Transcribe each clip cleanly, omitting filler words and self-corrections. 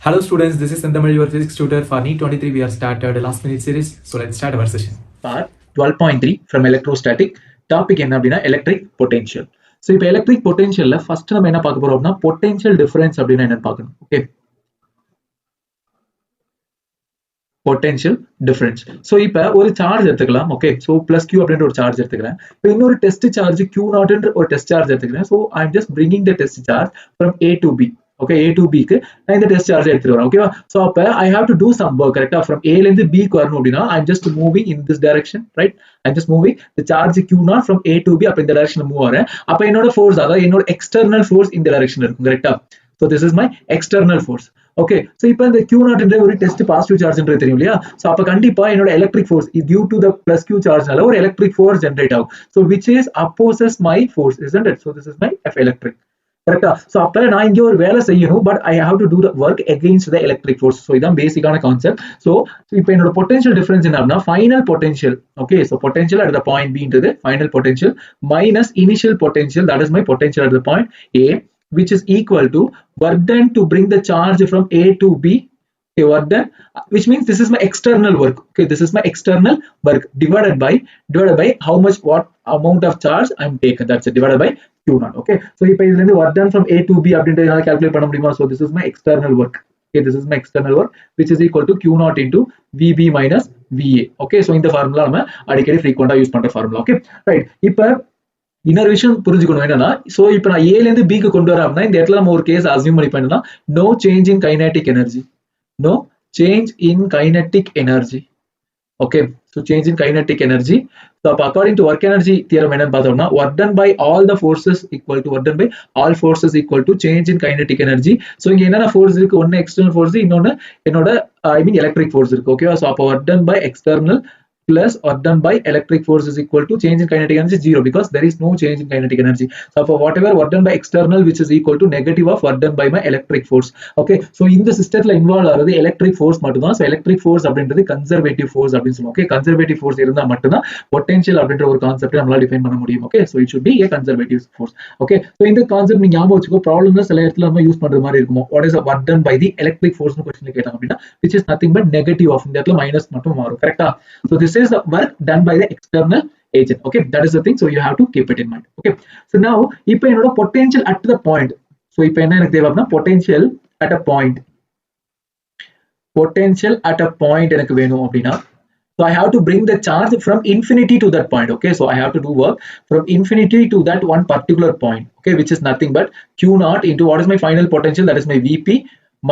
Hello students, this is Sandhamil, your physics tutor for NEET 23. We have started a last minute series, so let's start our session. Part 12.3 from electrostatic. Topic என்ன அப்படின்னா electric potential. So இப்போ electric potentialல first நம்ம என்ன பார்க்க போறோம் அப்படின்னா potential difference அப்படின்னா என்னன்னு பார்க்கணும். Okay. Potential difference. So இப்போ ஒரு சார்ஜ் எடுத்துக்கலாம். Okay. So plus Q அப்படின்ற ஒரு சார்ஜ் எடுத்துக்கிறேன். இப்போ இன்னொரு டெஸ்ட் சார்ஜ் Q0 என்ற ஒரு டெஸ்ட் சார்ஜ் எடுத்துக்கிறேன். So I am just bringing the test charge from A to B. Okay, A to B க்கு நான் இந்த டெஸ்ட் சார்ஜ் எடுத்துட்டு வரேன். ஓகேவா? So அப்ப I have to do some work, கரெக்ட்டா? From A ல இருந்து B க்கு வரணும் அப்படின்னா I'm just moving in this direction, right? I'm just moving the charge Q0 from A to B அப்ப இந்த டைரக்ஷன்ல மூவ் ஆறேன். அப்ப என்னோட ஃபோர்ஸ் அதாவது என்னோட எக்ஸ்டர்னல் ஃபோர்ஸ் இந்த டைரக்ஷன்ல இருக்கும், கரெக்ட்டா? So this is my external force. Okay, so இப்போ இந்த Q0 என்ற ஒரு டெஸ்ட் பாசிட்டிவ் சார்ஜ்ன்றது தெரியும் இல்லையா? So அப்ப கண்டிப்பா என்னோட electric force due to the plus Q சார்ஜ்னால ஒரு எலக்ட்ரிக் ஃபோர்ஸ் ஜெனரேட் ஆகும். So which is opposes my force, isn't it? So this is my F electric. கரெக்டா? சோ அப்ப நான் இங்க ஒரு வேலை செய்யணும், but I have to to the work against the electric force. So இதான் பேசிக்கான கான்செப்ட். சோ இப்போ என்னோட பொட்டன்ஷியல் டிஃபரன்ஸ் என்ன அப்படின்னா final potential. Okay, so potential at the point பின்றது final potential minus initial potential, that is my potential at the point A, which is equal to work done to bring the charge from A to B. Okay, work done, which means this is my external work. Okay, this is my external work divided by how much, what amount of charge I'm taken, that's it, divided by Q0. Okay, so if I work done from A to B அப்படின்றத calculate பண்ண முடியுமா? So this is my external work. Okay, this is my external work which is equal to Q0 into VB minus VA. Okay, so இந்த formula நம்ம அடிக்கடி frequent use பண்ற formula. Okay, right. இப்போ இன்னொரு விஷயம் புரிஞ்சுக்கணும் என்னன்னா, சோ இப்போ நான் A ல இருந்து B க்கு கொண்டு வரேன் அப்படின்னா இந்த இடத்துல நம்ம ஒரு கேஸ் அஸ்யூம் பண்ணிப்போம் என்னன்னா no change in kinetic energy. No change in kinetic energy. Okay, so change in kinetic energy. So according to work energy theorem என்ன பார்த்தோம்னா work done by all the forces equal to work done by all forces equal to change in kinetic energy. So இங்க என்னென்ன force இருக்கு? ஒன்னு external force, இன்னொன்னு என்னோட ஐ மீன் electric force இருக்கு. ஓகேவா? சோ அப்ப work done by external plus work done by electric force is equal to change in kinetic energy 0 because there is no change in kinetic energy. So for whatever work done by external which is equal to negative of work done by my electric force. Okay, so இந்த சிஸ்டத்துல involve ஆகுது electric force மட்டும் தான். So electric force அப்படின்றது conservative force அப்படின்னு சொல்லுவோம். Okay, conservative force இருந்தா மட்டும் தான் பொட்டன்ஷியல் அப்படின்ற ஒரு கான்செப்ட் நம்மளால டிஃபைன் பண்ண முடியும். Okay, so it should be a conservative force. Okay, so இந்த கான்செப்ட் நீங்க ஞாபகம் வச்சுக்கோ. ப்ராப்ளம்ல சில இடத்துல நம்ம யூஸ் பண்ற மாதிரி இருக்கும். What is the work done by the electric force னு क्वेश्चன்ல கேட்டாங்க அப்படினா which is nothing but negative of, இந்த இடத்துல மைனஸ் மட்டும் மாறும். கரெக்ட்டா? So this is the work done by the external agent. Okay, that is the thing, so you have to keep it in mind. Okay, so now இப்போ என்னோட potential at the point. So இப்போ என்ன எனக்கு தேவை அப்படினா potential at a point. Potential at a point எனக்கு வேணும் அப்படினா so I have to bring the charge from infinity to that point. Okay, so I have to do work from infinity to that one particular point. Okay, which is nothing but Q0 into what is my final potential, that is my VP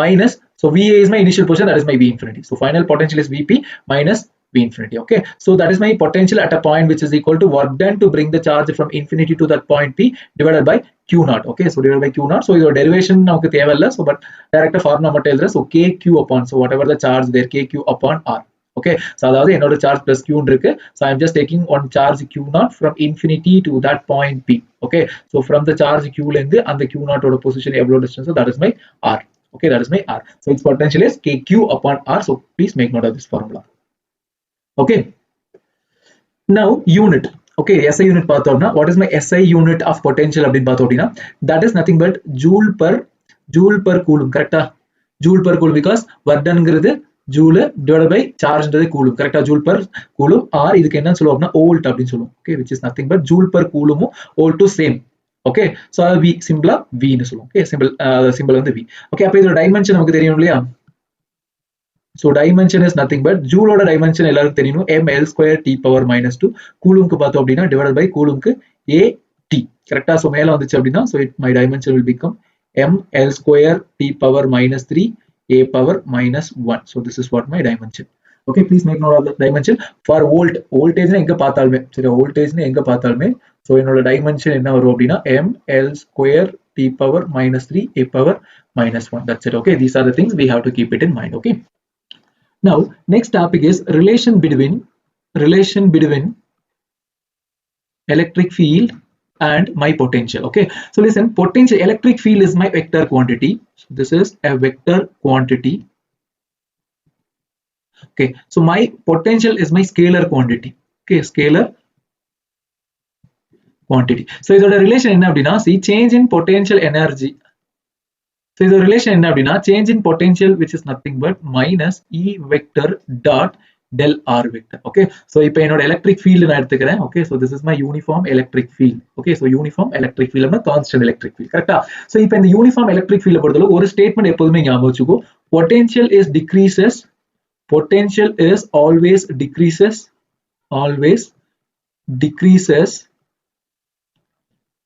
minus, so VA is my initial position, that is my V infinity. So final potential is VP minus V infinity. Okay, so that is my potential at a point which is equal to work done to bring the charge from infinity to that point P divided by Q0. Okay, so divided by Q0. So your derivation நமக்கு தேவையில்லை. So but direct formula மட்டும் எழுதுறேன். So KQ upon, so whatever the charge there, KQ upon R. Okay, so அதாவது என்னோட charge plus Q இருக்கு. So I am just taking one charge Q0 from infinity to that point P. Okay, so from the charge Q ல இருந்து அந்த Q0 ஓட position எவ்வளவு distance, so that is my R. Okay, that is my R. So its potential is KQ upon R. So please make note of this formula. Okay, now unit. Okay, SI unit பார்த்தோம்னா what is my SI unit of potential அப்படின்னு பார்த்தோம் அப்படின்னா that is nothing but joule per coulomb. கரெக்ட்டா? joule per coulomb because work doneங்கிறது joule divided by சார்ஜ்ன்றது coulomb. கரெக்ட்டா? Joule per coulomb or இதுக்கு என்ன சொல்லுவோம்னா வோல்ட் அப்படின்னு சொல்லுவோம். Okay, which is nothing but joule per coulomb volt to same. Okay, so அது V சிம்பிளா V னு சொல்லுவோம். ஓகே, சிம்பிள் வந்து V. ஓகே, அப்ப இதோட டைமென்ஷன் நமக்கு தெரியும் இல்லையா? So dimension is nothing but joule ஓட dimension எல்லாருக்கும் தெரியும் ml square t power minus 2. கூலும்க்கு பார்த்தோம் அப்படின்னா divided by கூலும்க்கு at. கரெக்ட்டா? சோ மேல வந்துச்சு அப்படின்னா so my dimension will become ml square t power minus 3 a power minus 1. So this is what my dimension. Okay, please make note of the dimension for volt. Voltage எங்க பார்த்தாலுமே சரி, voltage எங்க பார்த்தாலுமே so என்னோட dimension என்ன வரும் அப்படின்னா ml square t power minus 3 a power minus 1. That's it. Okay, these are the things we have to keep it in mind. Okay, now next topic is relation between electric field and my potential. Okay, so listen, potential, electric field is my vector quantity. So this is a vector quantity. Okay, so my potential is my scalar quantity. Okay, scalar quantity. So இதோட relation என்ன அப்படின்னா see change in potential energy So the relation என்ன அப்படின்னா change in potential which is nothing but minus E vector dot del R vector. Okay, so இப்போ என்னோட electric field நான் எடுத்துக்கிறேன். Okay, so this is my uniform electric field. Okay, so uniform electric field அப்படின்னா constant electric field. கரெக்டா? So இப்போ இந்த uniform electric field பொறுத்தவரை ஒரு statement எப்போதுமே ஞாபகம் வச்சுக்கோ. Potential is decreases. Potential is always decreases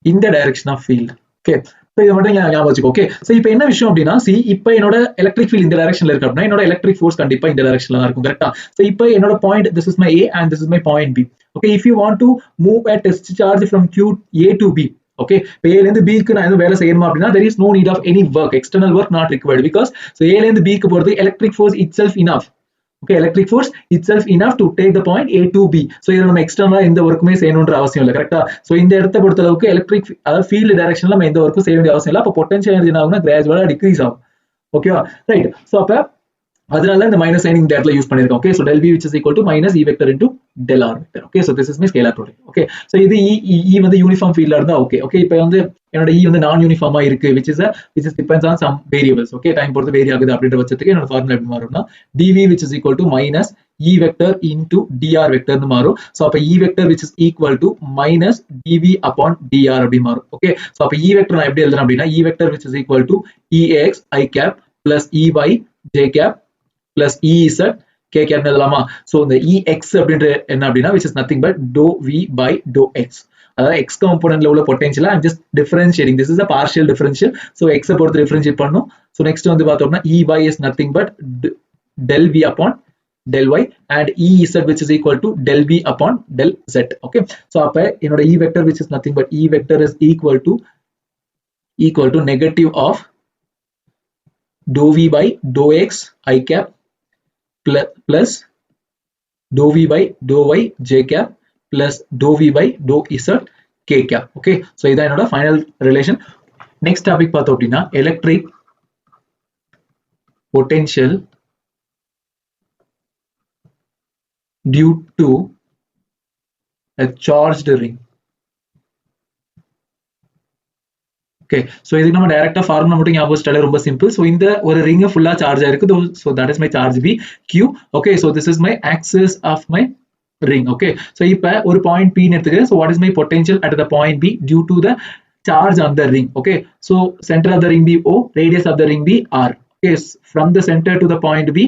in the direction of field. Okay, so இதை மட்டும் ஞாபகம் வச்சுக்கோ. ஓகே, ஸோ இப்போ என்ன விஷயம் அப்படின்னா சி இப்போ என்னோட எலக்ட்ரிக் ஃபீல்ட் இந்த டைரக்ஷன்ல இருக்கு அப்படின்னா என்னோட எலக்ட்ரிக் ஃபோர்ஸ் கண்டிப்பா இந்த டைரக்ஷன்ல தான் இருக்கும். கரெக்டா? ஸோ இப்போ என்னோட point this is my A and this is my point B. Okay, if you want to move a test charge from Q A to B. Okay, இப்போ ஏல இருந்து பிக்கு நான் எதுவும் வேலை செய்யணுமா அப்படின்னா there is no need of any work, external work not required because so ஏல இருந்து பிக்கு போறது electric force itself enough. Okay, electric force itself enough to take the point A to B. So இத நம்ம எக்ஸ்டர்னலா எந்த வர்க்குமே செய்யணும்ன்ற அவசியம் இல்ல. கரெக்ட்டா? சோ இந்த இடத்தை பொறுத்த அளவுக்கு எலக்ட்ரிக் அதாவது ஃபீல்ட் டைரக்ஷன்ல நம்ம எந்த வர்க்கும் செய்ய வேண்டிய அவசியம் இல்ல. அப்ப பொட்டன்ஷியல் எனர்ஜி என்ன ஆகும்னா கிராஜுவலா டிக்ரீஸ் ஆகும். ஓகேவா? ரைட். சோ அப்ப அதனால இந்த மைனஸ் சைன் இந்த இடத்துல யூஸ் பண்ணிருக்கோம். Okay, so del V which is equal to minus E vector into del R vector. Okay, so this is my scalar property. Okay, so இது E வந்து யூனிஃபார்ம் ஃபீல்ட்ல இருந்தா ஓகே. ஓகே, இப்போ வந்து என்னோட E வந்து நான் யூனிஃபார்மா இருக்கு which is depends on some variables. Okay, time பொறுத்து வேரி ஆகுது அப்படின்ற பட்சத்துக்கு என்னோட ஃபார்முலா எப்படி மாறும்னா dV which is equal to minus E vector into dr vector னு மாறும். சோ அப்ப E vector which is equal to minus dV upon dr அப்படி மாறும். ஓகே, சோ அப்ப E vector நான் எப்படி எழுதறேன் அப்படின்னா E vector which is equal to Ex I cap plus E by j cap plus Ez k cap எழுதலாமா? So இந்த Ex அப்படின்ற என்ன அப்படின்னா which is nothing but dou V by dou x. அதாவது x காம்போனன்ட்ல உள்ள potential I'm just differentiating. This is a partial differential. So x பொறுத்து differentiate பண்ணனும். So next வந்து பார்த்தோம்னா Ey is nothing but del V upon del y and Ez which is equal to del V upon del z. Okay, so அப்ப என்னோட E vector which is nothing but E vector is equal to negative of dou V by dou x I cap plus dou V by dou y j cap plus dou V by dou z k cap. Okay, so இதான் என்னோட final relation. Next topic பார்த்தோம் அப்படின்னா electric potential due to a charged ring. Okay, so இதுக்கு நம்ம டைரக்டா formula மட்டும் ஞாபகம் வச்சிட்டாலே ரொம்ப சிம்பிள். சோ இந்த ஒரு ரிங் ஃபுல்லா சார்ஜ் ஆயிருக்கு. So that is my charge B Q. Okay, so this is my axis of my ring. Okay, so இப்ப ஒரு பாயிண்ட் P ன்னு எடுத்துக்கிறேன். So what is my potential at the point B due to the charge on the ring? Okay, so center of the ring be O, radius of the ring be R. Okay, from the center to the point B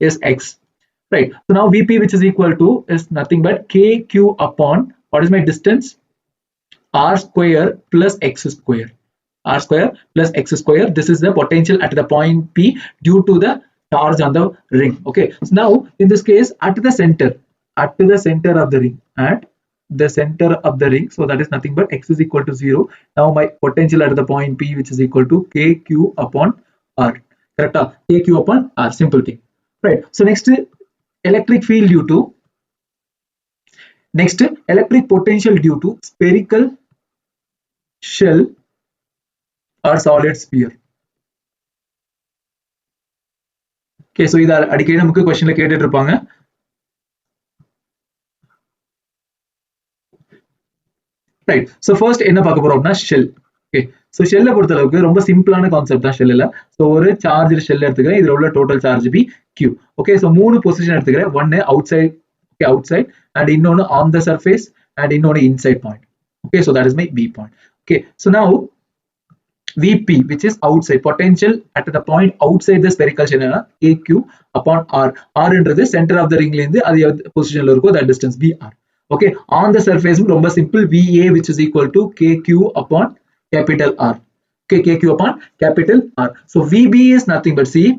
is X. Right, so now Vp which is equal to is nothing but kq upon what is my distance r square plus x square. R square plus x square, this is the potential at the point P due to the charge on the ring. Okay, so now in this case at the center of the ring, so that is nothing but x is equal to 0. Now my potential at the point P which is equal to kq upon r. Correct? Kq upon r, simple thing. Right, so next electric field due to electric potential due to spherical shell or solid sphere. Okay, so இத அடிக்கடி நமக்கு क्वेश्चनல கேட்டுட்டு இருப்பாங்க. Right, so first என்ன பார்க்க போறோம் அப்படினா shell. Okay, so shell பொறுத்த அளவுக்கு ரொம்ப சிம்பிளான கான்செப்ட் தான் shell. So ஒரு சார்ஜ் shell எடுத்துக்கிறேன். இதுல உள்ள total charge B Q. Okay, so மூணு பொசிஷன் எடுத்துக்கிறேன். ஒன்னு outside, okay, outside and இன்னொன்னு on the surface and இன்னொன்னு inside point. Okay, so that is my B point. Okay, so now Vp which is outside, potential at the point outside the spherical shell kq upon r. R என்றது center of the ring ல இருந்து அது பொசிஷன்ல இருக்கோ that distance Vr. Okay, on the surface ரொம்ப simple Va which is equal to kq upon capital R. Okay, kq upon capital R. So Vb is nothing but see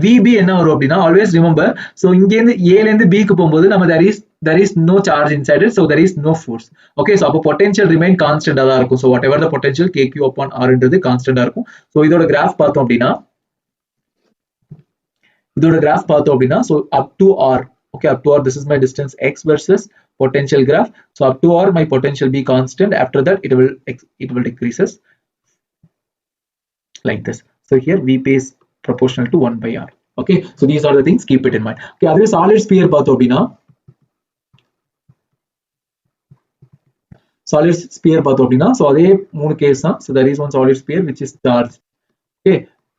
Vb என்ன வரும் அப்படினா always remember, so இங்க இருந்து A ல இருந்து B க்கு போயும்போது நம்ம there is no charge inside it, so there is no force. Okay, so அப்ப potential remain constant ஆ தான் இருக்கும். So whatever the potential kq upon r என்றது constant ஆ இருக்கும். So இதோட graph பார்த்தோம் அப்படினா so up to r. Okay, up to r, this is my distance x versus potential graph. So up to r my potential be constant. After that it will decreases like this. So here Vp is proportional to 1 by r. Okay, so these are the things, keep it in mind. Okay, அதுவே solid sphere பார்த்தோம் அப்படினா solid sphere பார்த்தோம் அப்படின்னா so அதே மூணு case தான். So there is one solid sphere which is charge, okay,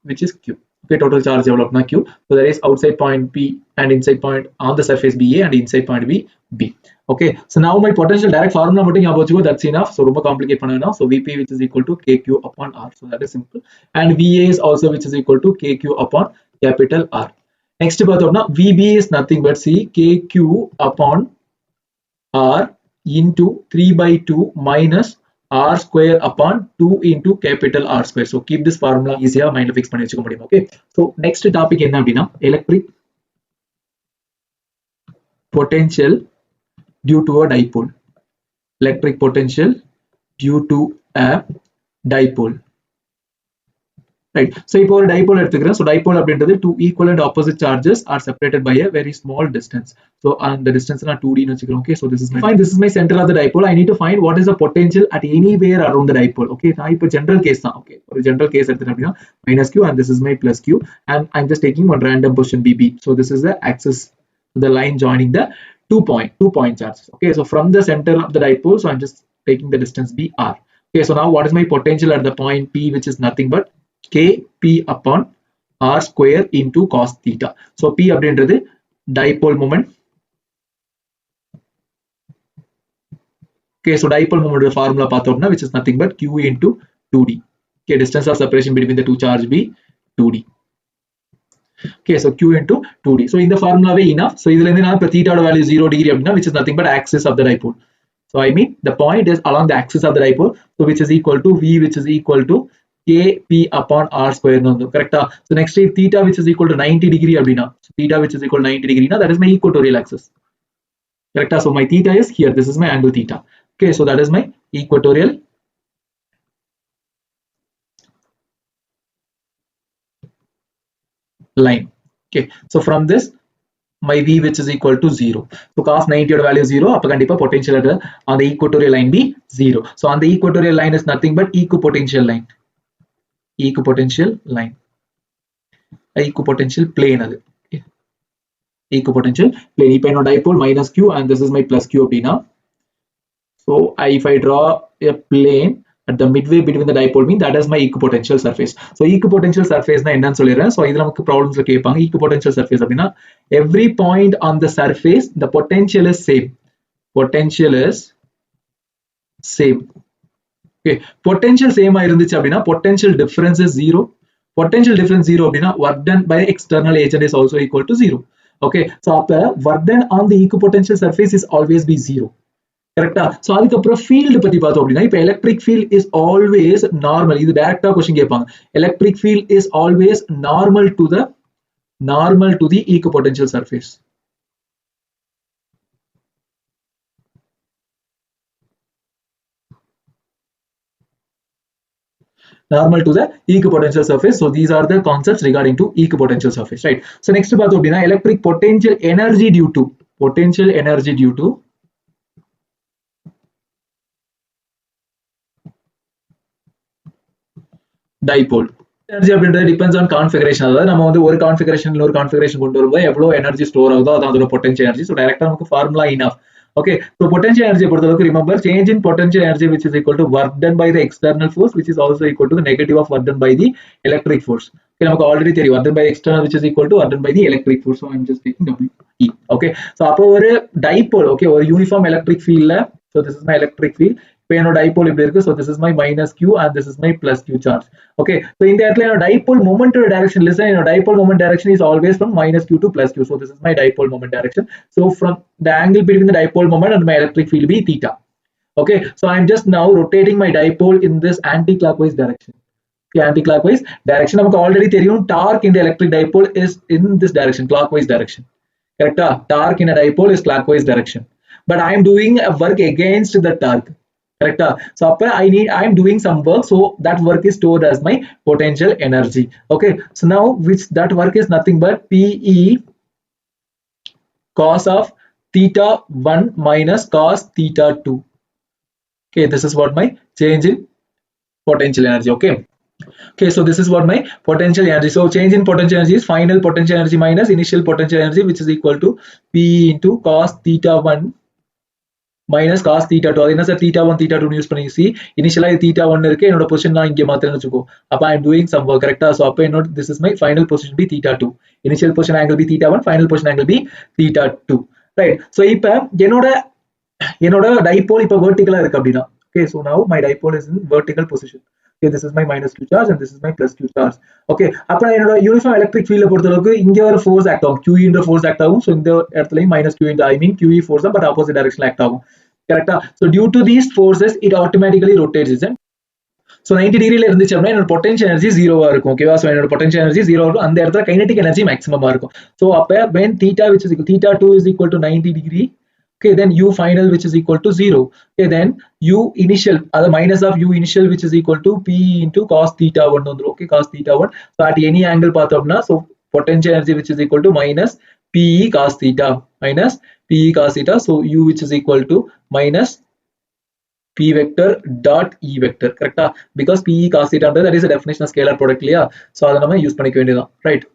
which is q. Okay, total charge எவ்வளவு அப்படின்னா q. So there is outside point p and inside point on the surface ba and inside point b. Okay, so now my potential direct formula மட்டும் ஞாபகம் வச்சுக்கோ, that's enough. So ரொம்ப complicate பண்ண வேண்டாம். So vp which is equal to kq upon r, so that is simple, and va is also which is equal to kq upon capital R. Next பார்த்தோம்னா vb is nothing but see kq upon r into 3 by 2 minus r square upon 2 into capital R square. So keep this formula easier mind fix பண்ணி வச்சுக்க முடியும். Okay, so next topic என்ன அப்படின்னா electric potential due to a dipole. Electric potential due to a dipole, right? So இப்போ ஒரு dipole எடுத்துக்கிறேன். So dipole அப்படின்றது two equal and opposite charges are separated by a very small distance. So and the distance நான் 2d னு வச்சுக்கிறேன். Okay, so this is my center of the dipole. I need to find what is the potential at anywhere around the dipole. Okay, நான் இப்போ general case தான். Okay, ஒரு general case எடுத்துட்டேன் அப்படின்னா minus q and this is my plus q, and I'm just taking one random position bb. So this is the axis, the line joining the two point charges. Okay, so from the center of the dipole, so I'm just taking the distance br. Okay, so now what is my potential at the point p, which is nothing but kp upon r square into cos theta. So p அப்படின்றது dipole moment. Okay, so dipole moment formula பார்த்தோம்னா which is nothing but q into 2d. Okay, distance of separation between the two charge be 2d. Okay, so q into 2d. So in the formula way enough. So இதுல இருந்து நான் theta value 0 degree அப்படினா which is nothing but axis of the dipole. So I mean the point is along the axis of the dipole, so which is equal to v which is equal to kp upon r square. Correct? So next is theta which is equal to 90 degree abdina. So theta which is equal to 90 degree, that is my equatorial axis. Correct? So my theta is here, this is my angle theta. Okay, so that is my equatorial line. Okay, so from this my v which is equal to 0. So cos 90 oda value 0, appo kandipa potential on the equatorial line be 0. So on the equatorial line is nothing but equipotential line. Equipotential line, equipotential plane adu. Okay, equipotential plane. Ipo eno dipole minus q and this is my plus q அப்படினா, so if I draw a plane at the midway between the dipole mean that is my equipotential surface. So equipotential surface na enna solliren. So idhula நமக்கு problems la கேட்பாங்க. Equipotential surface அப்படினா every point on the surface the potential is same. Potential is same. Okay, potential same ஆ இருந்துச்சு அப்படினா potential difference is 0. Potential difference 0 அப்படினா work done by external agent is also equal to 0. Okay, so அப்ப work done on the equipotential surface is always be 0. Correct? So அதுக்கப்புறம் field பத்தி பார்த்தோம் அப்படினா, இப்ப electric field is always normal. இது டைரக்டா question கேட்பாங்க. Electric field is always normal to the equipotential surface. Normal to the equipotential surface. So these are the concepts regarding to equipotential surface, right? So next பார்த்தோம் அப்படினா electric potential energy due to dipole. Energy அப்படின்றது depends on configuration. அதாவது நம்ம வந்து ஒரு configuration இல்ல ஒரு configuration கொண்டு வரும்போது எவ்வளவு energy store ஆகுதோ அதான் அதோட potential energy. So டைரக்டா நமக்கு formula enough. Okay, so potential energy பொறுத்தவரைக்கும் remember change in potential energy which is equal to work done by the external force which is also equal to the negative of work done by the electric force. Okay, நமக்கு already தெரியும் work done by external which is equal to work done by the electric force. So I'm just taking WE. Okay, so அப்போ ஒரு dipole, okay, ஒரு uniform electric field ல, so this is my electric field. இப்போ என்னோட dipole இப்படி இருக்கு. So this is my minus q and this is my plus q charge. Okay, so இந்த இடத்துல என்னோட dipole moment direction listen, என்னோட dipole moment direction is always from minus q to plus q. So this is my dipole moment direction. So from the angle between the dipole moment and my electric field be theta. Okay, so I'm just now rotating my dipole in this anti-clockwise direction. Okay, anti-clockwise direction. நமக்கு already தெரியும் torque in the electric dipole is in this direction, clockwise direction. Correct? Torque in a dipole is clockwise direction. But I am doing a work against the torque. Correct? So I am doing some work, so that work is stored as my potential energy. Okay, so now which that work is nothing but PE cos of theta 1 minus cos theta 2. Okay, this is what my change in potential energy. Okay, so this is what my potential energy. So change in potential energy is final potential energy minus initial potential energy, which is equal to P into cos theta 1 minus cos theta 2 அது என்ன sir theta 1 theta 2 use பண்ணி see initially theta 1 இருக்கு என்னோட position நான் இங்க மாத்துறேன்னு வெச்சுக்கோ அப்ப I am doing some work கரெக்ட்டா so அப்ப என்னோட this is my final position be theta 2 initial position angle be theta 1 final position angle be theta 2 right so இப்ப என்னோட dipole இப்ப vertical இருக்கு அப்படினா okay so now my dipole is in vertical position okay this is my minus q charge and this is my plus q charge okay அப்ப என்னோட uniform electric ஃபீல்ட பொறுத்தளவுக்கு இங்க ஒரு ஃபோர்ஸ் ஆக்ட் ஆகும் q ன்ற ஃபோர்ஸ் ஆக்ட் ஆகும் so இந்த இடத்துலயும் minus q ன்ற I mean qe force but opposite direction act ஆகும் கரெக்ட்டா so due to these forces it automatically rotates isn't so 90 டிகிரில இருந்துச்சு அப்படினா என்னோட பொட்டன்ஷியல் எனர்ஜி 0வா இருக்கும் ஓகேவா சோ என்னோட பொட்டன்ஷியல் எனர்ஜி 0 இருக்கும் அந்த இடத்துல கைனெடிக் எனர்ஜி மேக்ஸிமமா இருக்கும் சோ அப்ப when theta which is equal theta 2 is equal to 90 degree okay then u final which is equal to 0 okay then u initial the minus of u initial which is equal to p into cos theta 1 vandrum okay cos theta 1 so at any angle பார்த்தோம்னா so potential energy which is equal to minus pe cos theta minus pe cos theta so u which is equal to minus p vector dot e vector correct because pe cos theta that is a definition of scalar product இல்லையா so அத நம்ம use பண்ணிக்க வேண்டியதுதான் right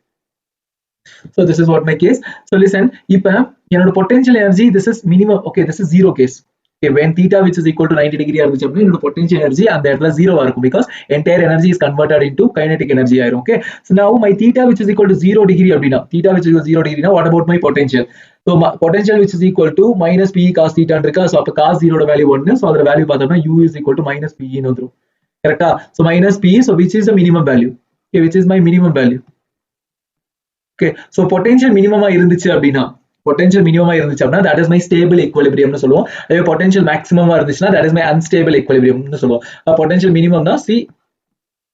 so this is what my case so listen இப்ப என்னோட potential energy this is minimum okay this is zero case okay when theta which is equal to 90 degree இருந்துச்சு அப்படினா என்னோட potential energy அந்த இடத்துல 0 ஆ இருக்கும் because entire energy is converted into kinetic energy ஆயிரும் okay so now my theta which is equal to 0 degree அப்படினா theta which is equal to 0 degree now what about my potential so potential which is equal to minus p cos theta இருக்கா so அப்ப cos 0 ஓட value 1 so அதோட value பார்த்தோம்னா u is equal to minus p ன்னு வந்துரும் கரெக்ட்டா so minus p so which is the minimum value okay which is my minimum value okay so potential minimum இருந்துச்சு அப்படினா potential minimum இருந்துச்சு அப்படினா that is my stable equilibrium னு சொல்லுவோம் அதே potential maximum இருந்துச்சுனா that is my unstable equilibrium னு சொல்லுவோம் potential minimum னா see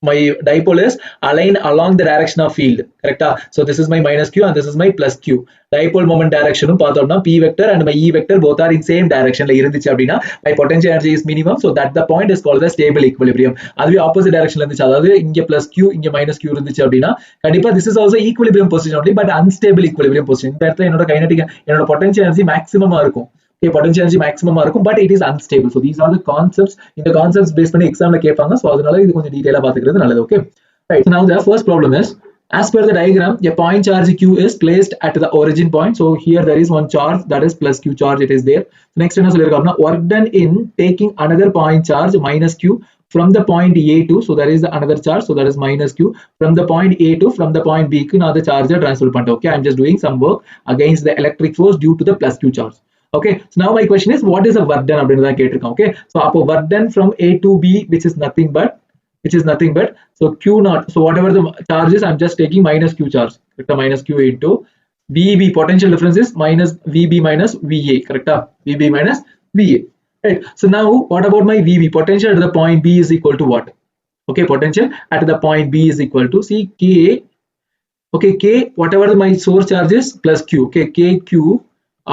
my dipole is aligned along the direction of field correct so this is my minus q and this is my plus q dipole moment direction பார்த்தோம்னா p vector and my e vector both are in same direction ல இருந்துச்சு அப்படினா my potential energy is minimum so that the point is called the stable equilibrium அதுவே opposite direction ல இருந்துச்சு அதாவது இங்க plus q இங்க minus q இருந்துச்சு அப்படினா கண்டிப்பா this is also equilibrium position only but unstable equilibrium position இந்த இடத்துல என்னோட kinetic என்னோட potential energy maximum ஆ இருக்கும் okay potential energy maximum இருக்கும் but it is unstable so these are the concepts இந்த concepts based பண்ணி examல கேட்பாங்க so அதனால இது கொஞ்சம் டீடைலா பாத்துக்கிறது நல்லது okay right so now the first problem is as per the diagram a point charge q is placed at the origin point so here there is one charge that is plus q charge it is there next என்ன சொல்லிருக்காங்கன்னா work done in taking another point charge minus q from the point A2 so there is another charge so that is minus q from the point A2 from the point B க்கு நான் அந்த charge transfer பண்ணிட்டேன் okay I am just doing some work against the electric force due to the plus q charge okay so now my question is what is the work done அப்படினு தான் கேட்டிருக்கேன் okay so அப்போ work done from A to B which is nothing but so q naught so whatever the charges I'm just taking minus q charge correct minus q into VB potential difference is minus VB minus VA correct VB minus VA right so now what about my VB potential at the point B is equal to what okay potential at the point B is equal to see K okay K whatever my source charge is plus Q okay KQ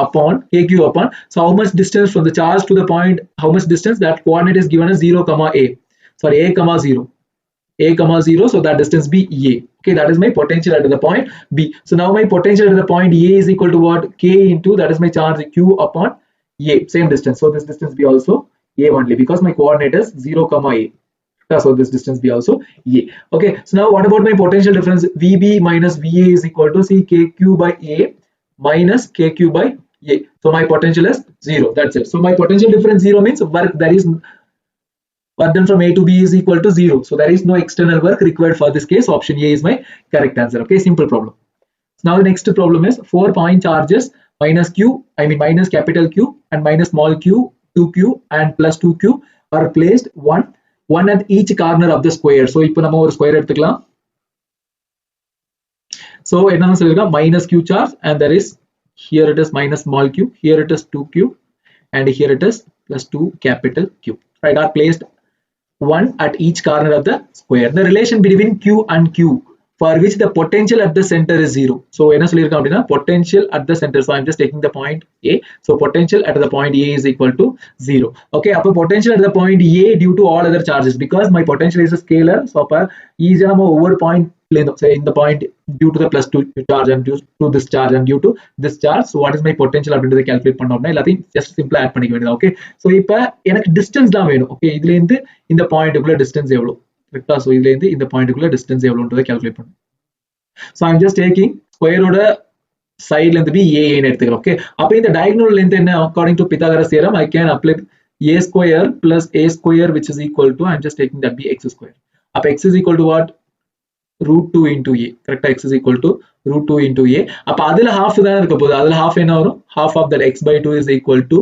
upon so how much distance from the charge to the point how much distance that coordinate is given as 0 comma a sorry a comma 0 so that distance be a okay that is my potential at the point B so now my potential at the point A is equal to what K into that is my charge Q upon a same distance so this distance be also a only because my coordinate is 0 comma a so this distance be also a okay so now what about my potential difference VB minus VA is equal to see KQ by a minus KQ by a so my potential is 0 that's it so my potential difference 0 means work there is work done from A to B is equal to 0 so there is no external work required for this case option A is my correct answer okay simple problem so now the next problem is 4 point charges minus q I mean minus capital Q and minus small q 2q and plus 2q are placed one at each corner of the square so இப்போ நம்ம ஒரு square எடுத்துக்கலாம் so என்னன்னு சொல்லிருக்கா minus q charge and there is here it is minus small q here it is 2q and here it is plus 2 capital Q right are placed one at each corner of the square the relation between q and q for which the potential at the center is 0 so என்ன சொல்லிருக்கோம் அப்படினா potential at the center so I'm just taking the point A so potential at the point A is equal to 0 okay அப்ப potential at the point A due to all other charges because my potential is a scalar so அப்ப ஈஸியா நம்ம ஒவ்வொரு point say in the point due to the plus 2 charge and due to this charge and due to this charge so what is my potential அப்படின்றத calculate பண்ணோம்னா எல்லாத்தையும் just simply add பண்ணிக்க வேண்டியது okay so இப்போ எனக்கு distance தான் வேணும் okay இதுல இருந்து இந்த பாயிண்ட்க்குள்ள distance எவ்வளவு கரெக்ட்டா so இதுல இருந்து இந்த பாயிண்ட்க்குள்ள distance எவ்வளவுன்றத கால்குலேட் பண்ணனும் so I'm just taking square ஓட side length be a ன்னு எடுத்துக்கிறோம். Okay, அப்ப இந்த diagonal length என்ன according to Pythagoras theorem I can apply a square plus a square which is equal to, I'm just taking that be x square. அப்ப x is equal to what? root 2 into a. Correct? X is equal to root 2 into a. அப்ப அதுல half தான இருக்க போகுது. அதுல half என்ன வரும்? Half of that x by 2 is equal to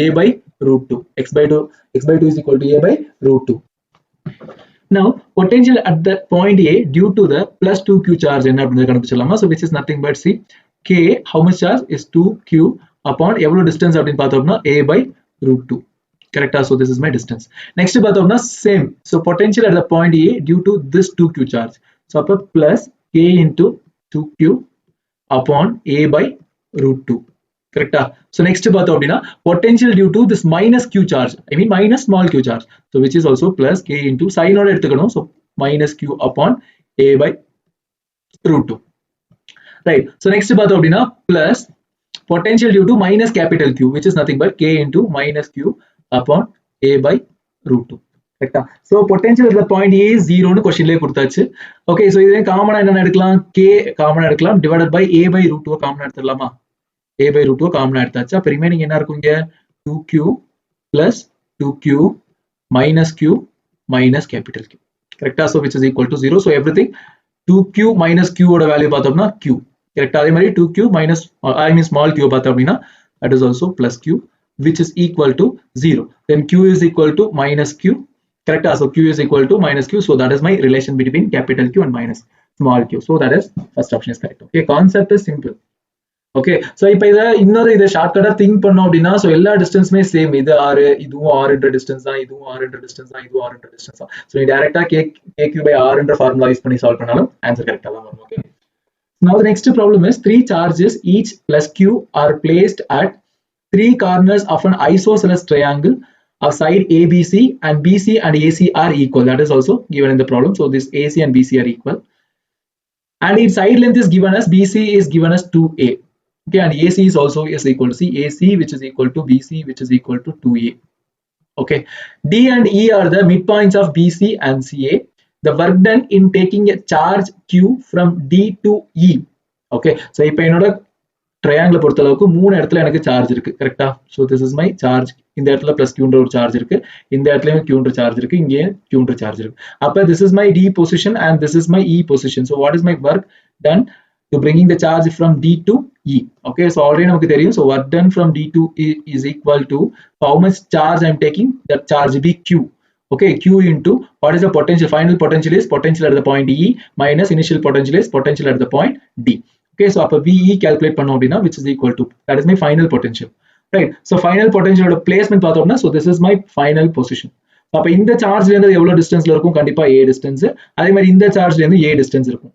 a by root 2. X by 2 is equal to a by root 2. Now potential at the point A due to the plus 2q charge என்ன அப்படிங்கறத கண்டுபிடிச்சலாமா? So which is nothing but see k, how much charge is 2q upon எவ்வளவு distance அப்படின்னு பார்த்தோம்னா a by root 2. Correct? So this is my distance. Next பார்த்தோம்னா same. So potential at the point A due to this 2q charge. So upper plus k into 2q upon a by root 2. Correct? So next பார்த்தோம் அப்படின்னா potential due to this minus q charge. I mean minus small q charge. So which is also plus k into sign ஓட எடுத்துக்கணும். So minus q upon a by root 2. Right? So next பார்த்தோம் அப்படின்னா plus potential due to minus capital Q, which is nothing but k into minus q upon a by root 2. Correct? So potential at the point A is 0 னு क्वेश्चनலயே கொடுத்தாச்சு. Okay, so இதுல காமனா என்ன எடுக்கலாம்? K காமனா எடுக்கலாம் divided by a by root 2 காமனா எடுத்துடலாமா? a by root 2 காமனா எடுத்தாச்சு. அப்ப ரிமைனிங் என்ன இருக்கும் இங்க? 2q plus 2q minus q minus capital Q. Correct? So which is equal to 0. So everything 2q minus q ஓட வேல்யூ பார்த்தோம்னா q. Correct? அதே மாதிரி 2q minus I mean small q பார்த்தோம் அப்படின்னா that is also plus q which is equal to 0. Then q is equal to minus q. Correct? So q is equal to minus q. So that is my relation between capital Q and minus small q. So that is first option is correct. Okay, concept is simple. Okay, so இப்போ இதை ஷார்ட்கட்டா think பண்ணோம் அப்படின்னா so எல்லா டிஸ்டன்ஸுமே same. இது r, இதுவும் r என்ற distance தான், இதுவும் r என்ற டிஸ்டன்ஸ் தான், இதுவும் r என்ற டிஸ்டன்ஸ் தான். So நீ டைரக்டா kq by r என்ற ஃபார்முலா யூஸ் பண்ணி சால்வ் பண்ணாலும் ஆன்சர் கரெக்ட்டா தான் வரும். Okay, now the next problem is three charges each plus q are placed at three corners of an isosceles triangle of side ABC and BC and AC are equal. That is also given in the problem. So this AC and BC are equal and its side length is given as BC is given as 2a. Okay, and AC is also is equal to AC which is equal to BC which is equal to 2a. Okay, D and E are the midpoints of BC and CA. The work done in taking a charge Q from D to E. Okay, so இப்போ என்னோட triangle பொறுத்த அளவுக்கு மூணு இடத்துல எனக்கு charge இருக்கு. கரெக்டா? So this is my charge. இந்த இடத்துல பிளஸ் கியூன்ற ஒரு சார்ஜ் இருக்கு, இந்த இடத்துலயும் கியூன்ற சார்ஜ் இருக்கு, இங்கேயும் கியூன்ற சார்ஜ் இருக்கு. அப்ப this is my D position and this is my E position. So what is my work done to bringing the charge from D to E? Okay, so already நமக்கு தெரியும். So work done from D to E is equal to how much charge I'm taking, that charge be Q. Okay, Q into what is the potential? Final potential is potential at the point E minus initial potential is potential at the point D. Okay, so அப்ப VE calculate பண்ணோம் அப்படின்னா which is equal to, that is my final potential. Right? So final potential ஓட placement பார்த்தோம்னா so this is my final position. அப்ப இந்த சார்ஜ்ல இருந்து எவ்வளவு டிஸ்டன்ஸ்ல இருக்கும்? கண்டிப்பா a டிஸ்டன்ஸ். அதே மாதிரி இந்த சார்ஜ்ல இருந்து a டிஸ்டன்ஸ் இருக்கும்.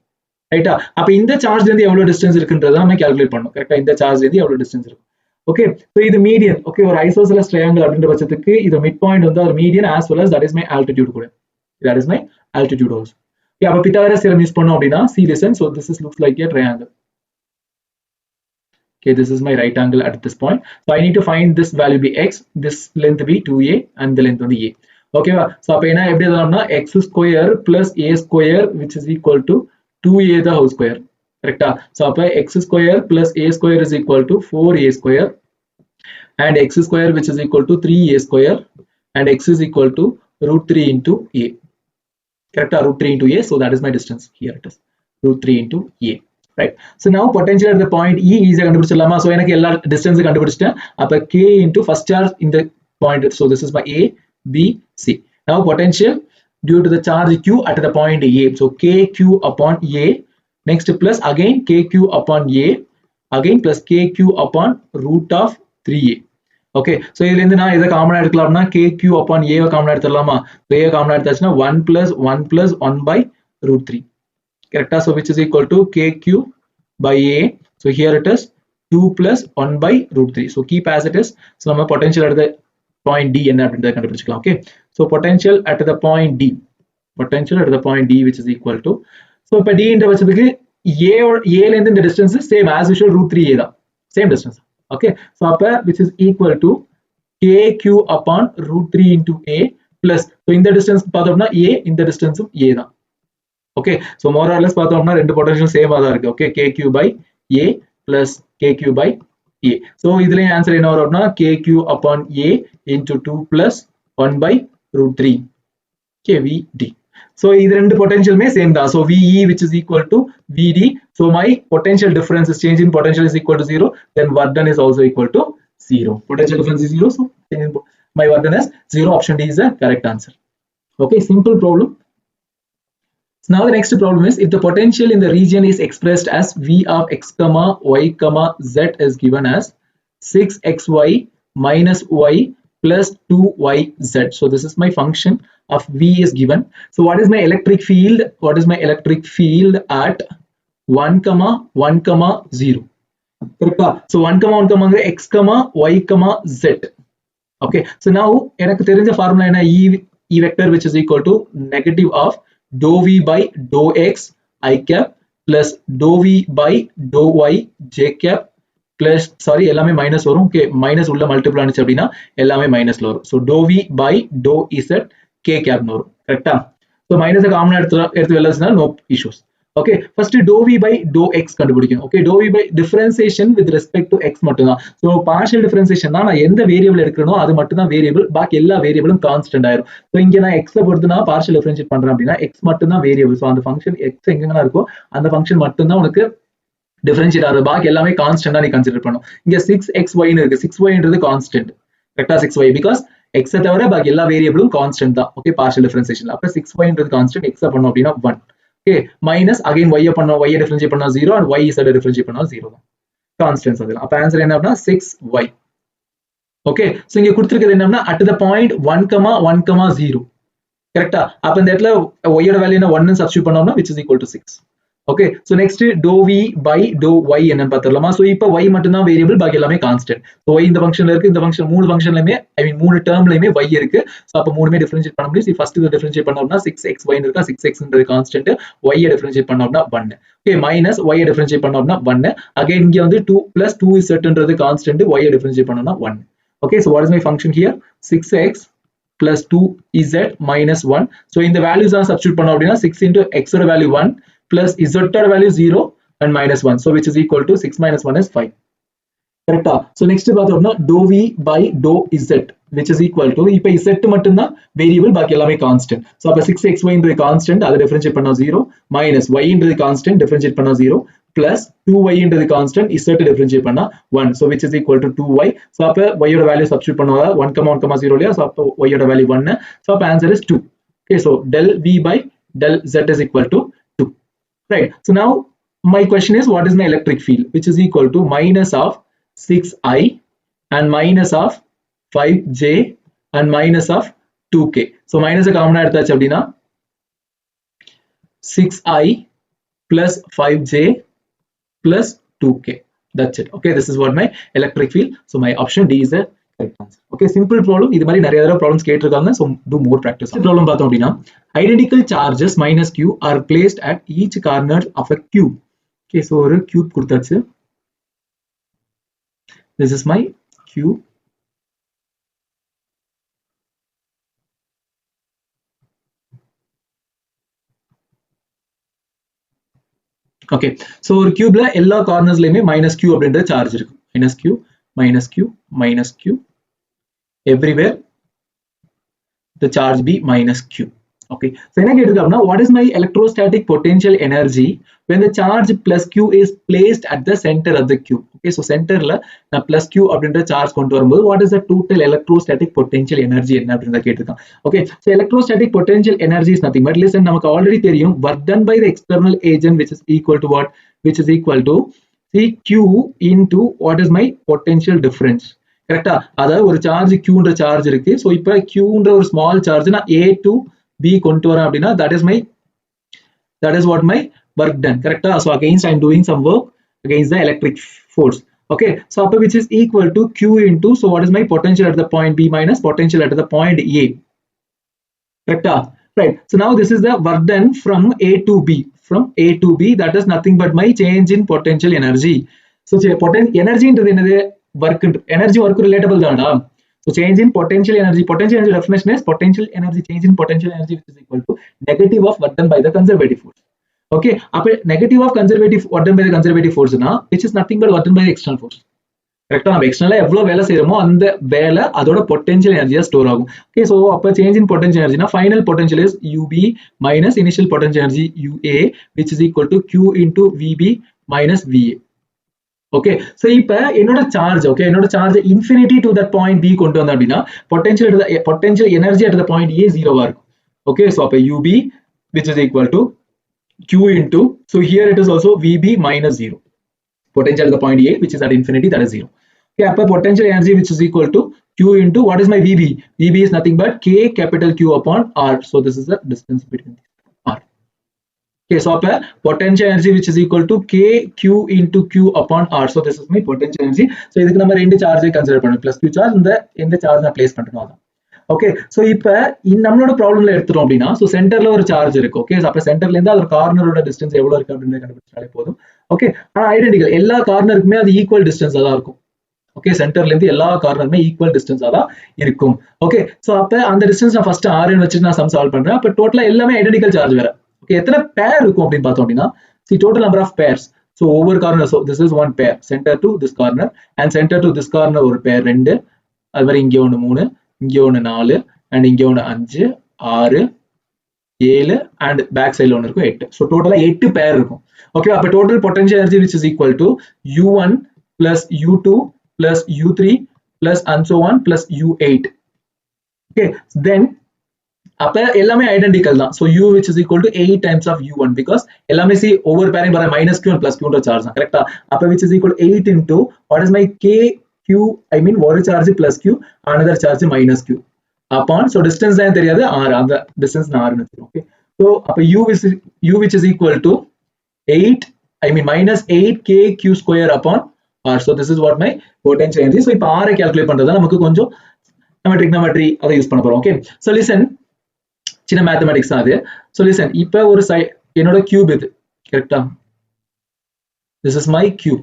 ரைட்டா? அப்ப இந்த சார்ஜ்ல இருந்து எவ்வளவு டிஸ்டன்ஸ் இருக்குன்றத நம்ம கால்குலேட் பண்ணனும். கரெக்ட்டா? இந்த சார்ஜ்ல இருந்து எவ்வளவு டிஸ்டன்ஸ் இருக்கும். ஓகே, சோ இது மீடியன். ஓகே, ஒரு ஐசோசெலஸ் ட்ரையாங்கிள் அப்படின்ற பட்சத்துக்கு இது மிட் பாயிண்ட் வந்து ஒரு median as well as that is my altitude கூட. That is my altitude also. Okay, அப்ப Pythagoras theorem யூஸ் பண்ணோம் அப்படினா see listen, so this is looks like a triangle. Okay, this is my right angle at this point. So I need to find this value be x, this length be 2a and the length வந்து a. Okay, so அப்ப என்ன எப்படி எழுதலாம்னா x square plus a square which is equal to 2a the whole square. Correct? So அப்ப x square plus a square is equal to 4a square and x square which is equal to 3a square and x is equal to root 3 into a. Correct? Root 3 into a. So that is my distance. Here it is. Root 3 into a. Right? So now potential at the point E easy கண்டுபிடிச்சிடலாமா? So எனக்கு எல்லா distance கண்டுபிடிச்சிட்டேன். அப்ப k into first charge in the point. So this is my A, B, C. Now potential due to the charge Q at the point A. So kq upon A. Next plus again kq upon A. Again plus kq upon root of 3a. Okay, so இதுல இருந்து நான் இத காமனா எடுக்கலாம்னா kq upon a வை காமனா எடுத்துடலாமா? So a காமனா எடுத்தாச்சுனா 1 plus 1 by root 3. Correct? So which is equal to kq by a. So here it is 2 plus 1 by root 3. So keep as it is. So நம்ம potential at the point D என்ன அப்படின்றத கண்டுபிடிச்சுக்கலாம். Okay, so potential at the point D. Potential at the point D which is equal to, so இப்ப D என்ற பட்சத்துக்கு a ல இருந்து இந்த distance same as usual root 3a தான். Same distance. Okay, so அப்ப which is equal to kq upon root 3 into a plus, so இந்த distance பார்த்தோம்னா a, இந்த distance a தான். Okay, so more or less பார்த்தோம்னா ரெண்டு potential same ஆ தான் இருக்கு. Okay, kq by a plus kq by a. So இதுலயும் answer என்ன வரும்னா kq upon a into 2 plus 1 by root 3 kvd. So இது ரெண்டு potentialமே same தான். So ve which is equal to vd. So my potential difference is change in potential is equal to 0. Then work done is also equal to 0. Potential difference is 0. So my work done is 0. Option D is the correct answer. Okay, simple problem. So now the next problem is if the potential in the region is expressed as v of x comma y comma z is given as 6xy minus y plus 2yz. So this is my function of v is given. So what is my electric field? What is my electric field at 1 comma 1 comma 0? Correct. So 1 comma 1 comma x comma y comma z. Okay. So now எனக்கு தெரிஞ்ச formula என்ன e vector which is equal to negative of dou v by dou x I cap plus dou v by dou y j cap plus sorry எல்லாமே minus வரும். Okay minus உள்ள multiple ஆனிச்சு அப்படின்னா எல்லாமே மைனஸ்ல வரும். So dou v by dou z k cap னு வரும். கரெக்டா? ஸோ மைனஸை காமனா எடுத்து வெளில no issues. Okay first dou v by dou x கண்டுபிடிக்கணும். Okay dou v by differentiation with respect to x மட்டும் தான். ஸோ பார்ஷியல் டிஃபரன்சியேஷன் தான் நான் எந்த வேரியபிள் எடுக்கணும் அது மட்டும் தான் வேரியபிள், பாக்கி எல்லா வேரியபிளும் கான்ஸ்டன்ட் ஆயிரும். ஸோ இங்க நான் x பொறுத்து நான் பார்ஷியல் டிஃபரன்ஷியேட் பண்றேன் அப்படின்னா x மட்டும் தான் வேரியபிள். ஸோ அந்த ஃபங்க்ஷன் x எங்கெல்லாம் இருக்கோ அந்த ஃபங்க்ஷன் மட்டும் தான் உனக்கு டிஃபரன்ஷியேட் ஆகுது, பாக்கி எல்லாமே கான்ஸ்டன்டா நீ கன்சிடர் பண்ணும். இங்க 6xy இருக்கு, 6y கான்ஸ்டன்ட் கரெக்டா 6y பிகாஸ் x தவிர பாக்கி எல்லா வேரியபிளும் கான்ஸ்டன்ட் தான். ஓகே பார்ஷியல் டிஃபரன்சியேஷன்ல அப்ப 6y கான்ஸ்டன்ட் x பண்ணோம் அப்படின்னா 1. Okay, minus again y பண்ணோம், y differentiate பண்ணா 0 and y z differentiate பண்ணா 0 தான். கான்ஸ்டன்ட்ஸ் அதெல்லாம். அப்ப ஆன்சர் என்ன அப்படினா 6y. ஓகே சோ இங்க கொடுத்திருக்கிறது என்ன அப்படினா at the point 1, 0. கரெக்ட்டா? அப்ப இந்த இடத்துல y யோட வேல்யூ என்ன 1 னு சப்ஸ்டிட்யூட் பண்ணோம்னா which is equal to 6. Okay so next dou v by dou y என்னன்னு பார்த்தறலாமா? சோ இப்போ y மட்டும் தான் வேரியபிள், பாக்கி எல்லாமே கான்ஸ்டன்ட். சோ y இந்த ஃபங்க்ஷன்ல இருக்கு, இந்த ஃபங்க்ஷன் மூணு ஃபங்க்ஷன்லயுமே ஐ மீன் மூணு டேர்ம்லயுமே y இருக்கு. சோ அப்ப மூணுமே டிஃபரன்ஷியேட் பண்ண முடியும். ஃபர்ஸ்ட் இத டிஃபரன்ஷியேட் பண்ணோம்னா 6xy இருக்கா, 6xன்றது கான்ஸ்டன்ட், y ய டிஃபரன்ஷியேட் பண்ணோம்னா 1. ஓகே மைனஸ் y ய டிஃபரன்ஷியேட் பண்ணோம்னா 1. அகைன் இங்க வந்து 2 plus 2zன்றது கான்ஸ்டன்ட், y ய டிஃபரன்ஷியேட் பண்ணோம்னா 1. Okay so what is my function here? 6x plus 2z minus 1. So in the values are substitute பண்ணோம் அப்படின்னா 6 into x ஓட value 1 plus z ஓட value 0 and minus 1. So which is equal to 6 minus 1 is 5. கரெக்ட்டா? So next பார்த்தோம்னா dou v by dou z which is equal to இப்போ z மட்டும் தான் variable, பாக்கி எல்லாமே கான்ஸ்டன்ட். சோ அப்ப 6xy ன்றது கான்ஸ்டன்ட், அதை டிஃபரன்ஷியேட் பண்ணா 0 minus y ன்றது கான்ஸ்டன்ட், டிஃபரன்ஷியேட் பண்ணா 0 plus 2y ன்றது கான்ஸ்டன்ட், z டிஃபரன்ஷியேட் பண்ணா 1. so which is equal to 2y. so அப்ப y யோட வேல்யூ சப்ஸ்டிட்யூட் பண்ணுவா 1, 0 இல்லையா? so அப்ப y யோட வேல்யூ 1. so அப்ப answer is 2. okay so del v by del z is equal to 2. right, so now my question is what is my electric field, which is equal to minus of 6i and minus of 5j and minus of 2k. so minus காமனா எடுத்தாச்சு அப்படின்னா 6i plus 5j plus 2k. that's it. okay this is what my electric field. so my option D is the correct answer. okay simple problem. இது மாதிரி நிறைய தடவை problems கேட்டிருக்காங்க. so do more practice. problem பார்த்தோம் அப்படின்னா identical charges minus q are placed at each corner of a cube. okay so ஒரு cube கொடுத்தாச்சு. this is my cube. Okay so ஒரு கியூப்ல எல்லா கார்னர்ஸ்லயுமே மைனஸ் கியூ அப்படின்ற சார்ஜ் இருக்கு. Minus Q minus Q minus Q everywhere the charge be minus q. okay so என்ன கேட்டிருக்காங்கன்னா what is my electrostatic potential energy when the charge plus q is placed at the center of the cube. okay so centerல நான் plus q அப்படின்ற charge கொண்டு வரும்போது what is the total electrostatic potential energy என்ன அப்படின்றத கேட்டிருக்கான். okay so electrostatic potential energy is nothing but listen நமக்கு already தெரியும் work done by the external agent which is equal to what, which is equal to see q into what is my potential difference. கரெக்டா? அதாவது ஒரு charge qன்ற charge இருக்கு. So இப்போ qன்ற ஒரு small charge நான் a to b கொண்டு வரேன் அப்படின்னா that is what my work done. கரெக்டா? so against I am doing some work against the electric force. okay so அப்ப which is equal to q into so what is my potential at the point b minus potential at the point a. கரெக்டா? right so now this is the work done from a to b. from a to b that is nothing but my change in potential energy. so potential energy ன்றது என்னது? work energy work relatable தானா? so change in potential energy definition is potential energy change in potential energy which is equal to negative of work done by the conservative force. Okay, அப்ப negative of conservative what done by the conservative force na, which is nothing but what done by the external force. கரெக்டா நம்ம எக்ஸ்டர்னலா எவ்வளவு வேலை செய்யறோமோ அந்த வேலை அதோட potential எனர்ஜியா store ஆகும். ஓகே, சோ அப்ப சேஞ்ச் இன் பொட்டன்ஷியல் எனர்ஜினா final potential is UB minus initial potential energy UA which is equal to Q into VB minus VA. Okay, so இப்ப என்னோட சார்ஜ், ஓகே, என்னோட charge infinity to that point B கொண்டு வந்தோம் அப்படின்னா potential energy at the point A ஜீரோவா இருக்கும். Okay, so அப்ப UB which is equal to Q into, so here it is also VB minus 0. Potential at the point A which is at infinity, that is 0. Okay, upper potential energy which is equal to Q into, what is my VB? VB is nothing but K capital Q upon R. So this is the distance between R. Okay, so upper potential energy which is equal to K Q into Q upon R. So this is my potential energy. So இதுக்கு நம்ம ரெண்டு சார்ஜை consider பண்ணணும், plus Q charge இந்த charge நான் place பண்ணணும் அதான். Okay, so இப்ப நம்மளோட ப்ராப்ளம்ல எடுத்துட்டோம் அப்படின்னா, சோ சென்டர்ல ஒரு சார்ஜ் இருக்கு. ஓகே, அப்ப சென்டர்ல இருந்து அது கார்னரோட டிஸ்டன்ஸ் எவ்வளவு இருக்கு அப்படின்னு கண்டுபிடிச்சாலே போதும். ஓகே, ஆனா ஐடென்டிக்கல் எல்லா கார்னருக்குமே அது ஈக்குவல் டிஸ்டன்ஸா தான் இருக்கும். ஓகே, சென்டர்ல இருந்து எல்லா கார்னருமே ஈக்குவல் டிஸ்டன்ஸா தான் இருக்கும். ஓகே, சோ அப்ப அந்த டிஸ்டன்ஸ் நான் ஃபர்ஸ்ட் R ன்னு வச்சு நான் சம் சால்வ் பண்றேன். அப்ப டோட்டலா எல்லாமே ஐடென்டிக்கல் சார்ஜ் வேற. ஓகே, எத்தனை பேர் இருக்கும் அப்படின்னு பார்த்தோம் அப்படின்னா, see total number of pairs. So ஒவ்வொரு corner, so this is one pair, center to this corner and center to this corner ஒரு pair 2, அது மாதிரி இங்க ஒன்னு 3, இங்க ஒன்னு 4 and இங்க ஒன்னு 5, 6, 7 and back side ஒன்னு இருக்கும் 8. So டோட்டலா 8 பேர் இருக்கும். ஓகே, அப்ப total potential energy which is equal to U1 plus U2 plus U3 plus and so on plus U8. Okay, then அப்ப எல்லாமே ஐடென்டிக்கல் தான். So U which is equal to 8 times of U1 because எல்லாமே see ஒவ்வொரு பேரையும் பாரு minus Q and plus Q ன்ற charge தான். கரெக்ட்டா? அப்ப which is equal to 8 into what is my K Q, I mean ஒரு charge plus Q, another charge minus Q upon, so distance தான் தெரியாது, R, அந்த distance நான் R ன்னு வச்சிருக்கோம். Okay, so அப்ப U which is equal to 8, I mean minus 8 K Q square upon R. So this is what my potential energy. So இப்ப R calculate பண்றதா நமக்கு கொஞ்சம் trigonometry அதை யூஸ் பண்ண போறோம். Okay, so listen, சின்ன மேத்தமேட்டிக்ஸ் தான் அது. So listen, இப்ப ஒரு என்னோட கியூப் இது, கரெக்ட்டா? This is my cube.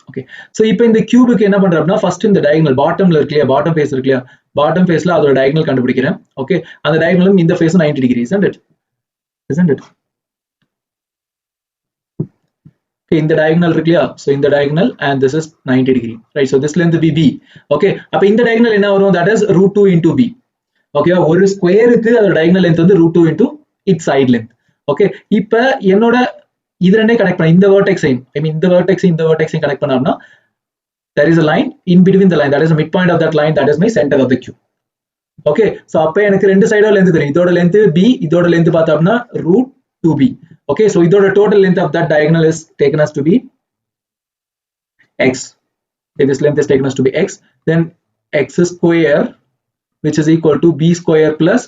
Okay, so இப்போ இந்த கியூபுக்கு என்ன பண்றோம்னா, ஃபர்ஸ்ட் இந்த டயகனல் பாட்டம்ல இருக்கு இல்லையா, பாட்டம் ஃபேஸ் இருக்கு இல்லையா, பாட்டம் ஃபேஸ்ல அதோட டயகனல் கண்டுபிடிக்கிறேன். ஓகே, அந்த டயகனலும் இந்த ஃபேஸும் 90 டிகிரி, isn't it? Okay, இந்த diagonal இருக்கு இல்லையா, so இந்த diagonal and this is 90 degree, right? So this length be B. Okay, அப்ப இந்த diagonal என்ன வரும், that is root 2 into B. Okay, ஒரு ஸ்கொயருக்கு அதோட diagonal length வந்து root 2 into its side length. Okay, இப்ப என்னோட இது ரெண்டையும் கனெக்ட் பண்ண இந்த வெர்டெக்ஸையும், I mean இந்த வெர்டெக்ஸையும் கனெக்ட் பண்ணோம்னா there is a line in between the line, that is the midpoint of that line, that is my center of the cube. Okay, so அப்ப எனக்கு ரெண்டு சைடோட லென்த் தெரியும். இதோட லென்த் B, இதோட லென்த் பார்த்தோம்னா root 2B. Okay, so இதோட total length of that diagonal is taken as to be x. Okay, this length is taken as to be x. Then x square which is equal to b square plus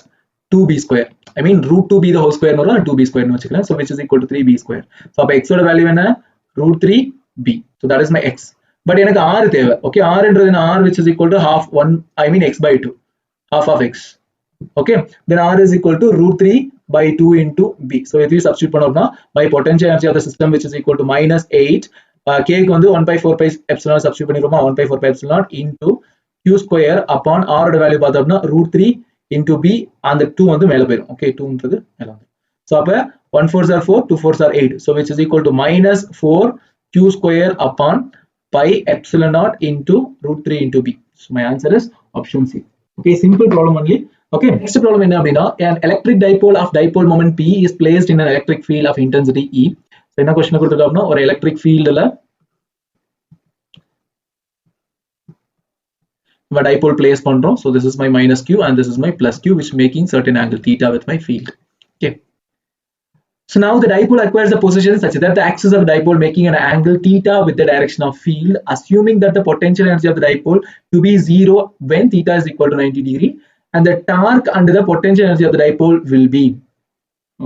2b square. I mean root 2b the whole square or 2b square nu vechikalam. So which is equal to 3b square. So அப்ப x ஓட value என்ன, root 3b. So that is my x. But எனக்கு r தேவை. Okay, r என்றது r which is equal to half 1, I mean x by 2, half of x. Okay, then r is equal to root 3 by 2 into b. So if we substitute பண்ணோம்னா by potential energy of the system which is equal to minus 8, k க்கு வந்து 1 by 4 pi epsilon substitute பண்ணிரோமா, 1 by 4 pi epsilon into q square upon r ஓட value பார்த்தோம்னா root 3 into b, and 2 வந்து மேல போயிடும். Okay, 2 ன்றது மேல வந்துரும். So அப்ப 1 4s are 4, 2 4s are 8. So which is equal to minus 4 q square upon pi epsilon naught into root 3 into b. So my answer is option C. Okay, simple problem only. Okay, next problem என்ன அப்படின்னா, an electric dipole of dipole moment P is placed in an electric field of intensity E. So என்ன question கொடுத்திருக்காங்கன்னா, ஒரு electric ஃபீல்ட்ல நம்ம dipole place பண்றோம். So this is my minus q and this is my plus q which making certain angle theta with my field. Okay, so now the dipole acquires the position such that the axis of the dipole making an angle theta with the direction of field, assuming that the potential energy of the dipole to be 0 when theta is equal to 90 degree, and the torque under the potential energy of the dipole will be.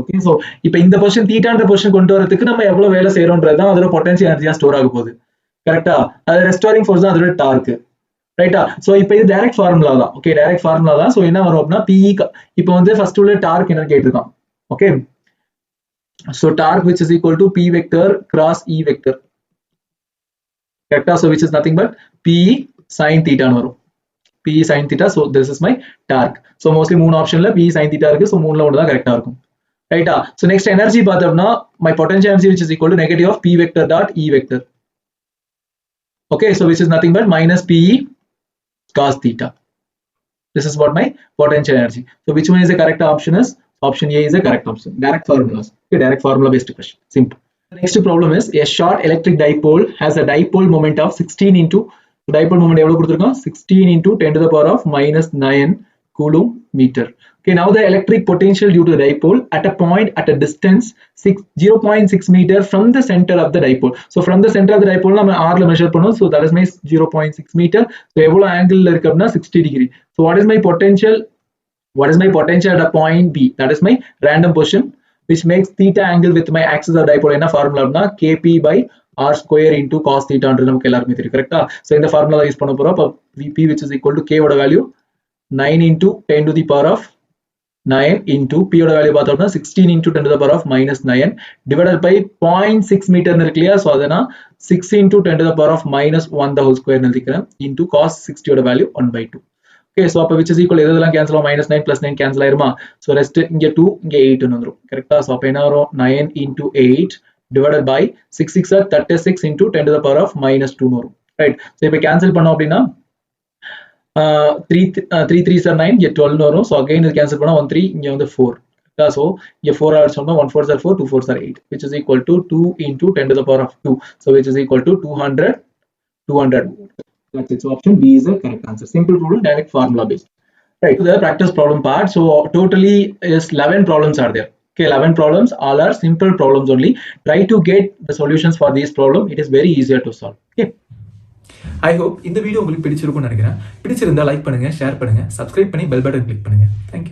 Okay, so இப்போ இந்த position தீட்டான்ற position கொண்டு வரதுக்கு நம்ம எவ்வளவு வேலை செய்யறோம்ன்றது தான் அதோட potential எனர்ஜியா ஸ்டோர் ஆக போகுது. கரெக்ட்டா? அது ரெஸ்டோரிங் ஃபோர்ஸ் தான் அதோட டார்க். ரைட்டா? சோ இப்போ இது டைரக்ட் ஃபார்முலா தான். ஓகே, டைரக்ட் ஃபார்முலா தான். சோ என்ன வரும் அப்படினா PE, இப்போ வந்து ஃபர்ஸ்ட் உள்ள டார்க் என்ன கேட்டிருக்கான். Okay, so torque which is equal to P vector cross E vector. Correct? So which is nothing but PE sin theta னு வரும். PE sin theta. So this is my torque. So mostly மூணு ஆப்ஷன்ல PE sin theta இருக்கு. So மூணுல ஒண்ணு தான் கரெக்ட்டா இருக்கும். right? So next energy பார்த்தோம்னா my potential energy which is equal to negative of p vector dot e vector. Okay, so which is nothing but minus pe cos theta. This is what my potential energy. So which one is the correct option? Is option A is the correct option. Direct formulas. Okay, direct formula based question. Simple. The next problem is a short electric dipole has a dipole moment of 16 into dipole moment எவ்வளவு கொடுத்திருக்கோம் 16 into 10 to the power of minus 9 coulomb meter. Okay, now the electric potential due to the dipole at a point at a distance 0.6 meter from the center of the dipole. So from the center of the dipole நம்ம r ல measure பண்ணோம். So that is my 0.6 meter. So எவ்வளவு angle ல இருக்கு அப்படினா 60 degree. So what is my potential? What is my potential at a point B? That is my random position which makes theta angle with my axis of dipole. என்ன formula அப்படினா kp by r square into cos theta ன்றது நமக்கு எல்லாருக்கும் தெரியும் கரெக்ட்டா? So இந்த formula use பண்ண போறோம். அப்ப Vp which is equal to k ஓட value 9 into 10 to the power of 9 into p ஓட value பார்த்தோம்னா 16 into 10 to the power of minus 9 divided by 0.6 meter இருக்கு இல்லையா? So அதனா 6 into 10 to the power of minus 1 the whole square எழுதிக்கிறேன் into cos 60 ஓட value 1 by 2. Okay, so அப்ப which is equal எதெல்லாம் cancel ஆகும் minus 9 plus 9 cancel ஆயிருமா? So rest இங்க 2 இங்க 8 ன்னு வந்துரும் கரெக்ட்டா? So அப்ப என்ன வரும் 9 into 8 divided by 6 6 are 36 into 10 to the power of minus 2 ன்னு வரும் right? So இப்ப cancel பண்ணோம் அப்படினா 3 3s are 9 இங்க 12 ன்னு வரும். So again இது cancel பண்ணா 1 3 இங்க வந்து 4. So இங்க 4 ஆட் சொன்னா 1 4s are 4 2 4s are 8 which is equal to 2 into 10 to the power of 2. So which is equal to 200. That's it. So option B is the correct answer. Simple problem, direct formula based. Right. So the practice problem part. So totally is 11 problems are there. Okay, 11 problems. All are simple problems only. Try to get the solutions for these problem. It is very easier to solve. Okay. I hope இந்த video உங்களுக்கு பிடிச்சிருக்கும்னு நினைக்கிறேன். பிடிச்சிருந்தா like பண்ணுங்க, share பண்ணுங்க, subscribe பண்ணி bell button click பண்ணுங்க. Thank you.